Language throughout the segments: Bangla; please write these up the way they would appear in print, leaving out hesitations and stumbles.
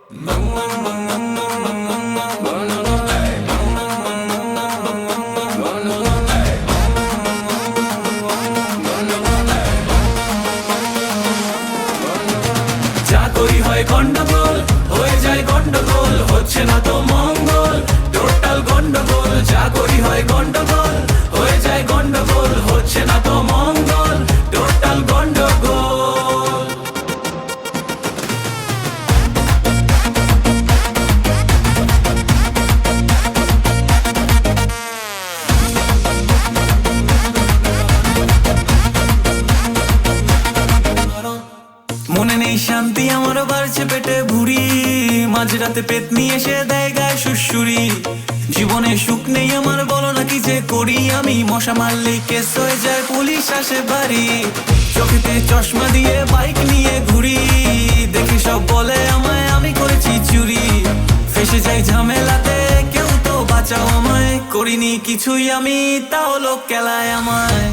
চাকরি হয় গন্ডগোল, হয়ে যায় গন্ডগোল, হচ্ছে না তো মঙ্গল, টোটাল গন্ডগোল। চাকরি হয় গন্ডগোল, হয়ে যায় গন্ডগোল, হচ্ছে না তো মঙ্গল, টোটাল গন্ডগোল। মনে নেই শান্তি আমার, বাড়ছে পেটে ভুড়ি, মাঝরাতে পেতনি এসে দেয় গায়ে সুড়সুড়ি। জীবনে সুখ নেই আমার, বলো না কি যে করি আমি, মশা মারলেই কেস হয়ে যায়, পুলিশ আসে বাড়ি। চোখেতে চশমা দিয়ে বাইক নিয়ে ঘুরি, দেখি সব বলে আমায় আমি করেছি চুরি। ফেসে যাই ঝামেলাতে, কেউ তো বাঁচাও আমায়, করিনি কিছুই আমি, তাও লোক কেলায় আমায়।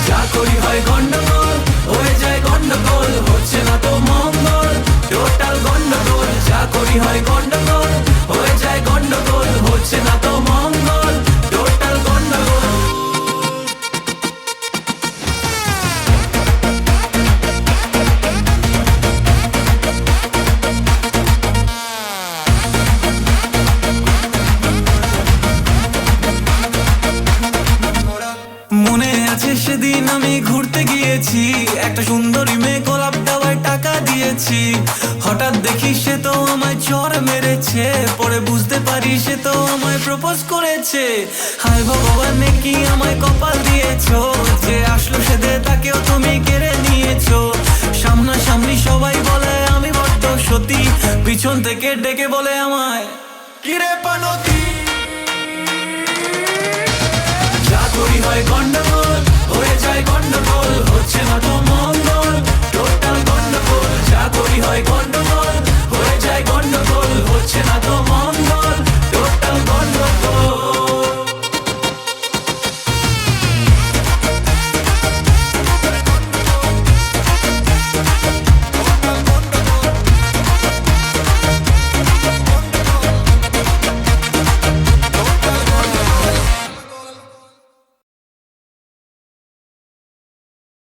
চাকরি হয় গন্ডগোল, হয়ে যায় গন্ডগোল, হচ্ছে না তো মঙ্গল, টোটাল গন্ডগোল। চাকরি হয় গন্ডগোল, হয়ে যায় গন্ডগোল, হচ্ছে না তো মঙ্গল, টোটাল গন্ডগোল। মনে আছে সেদিন আমি ঘুরতে গিয়েছি, একটা সুন্দরী মেয়ে গোলাপ দেওয়ায় টাকা দিয়েছি। হঠাৎ দেখি সে তো আমায় চড় মেরেছে, পরে বুঝতে পারি সে তো আমায় প্রপোজ করেছে। হায় ভগবান, কি আমায় কপাল দিয়েছো, যে আসলো সেদে তাকেও তুমি কেড়ে নিয়েছো। সামনাসামনি সবাই বলে আমি বড্ড সতী, পিছন থেকে ডেকে বলে আমায় কিরে পানতি। চাকরি হয় গন্ডগোল,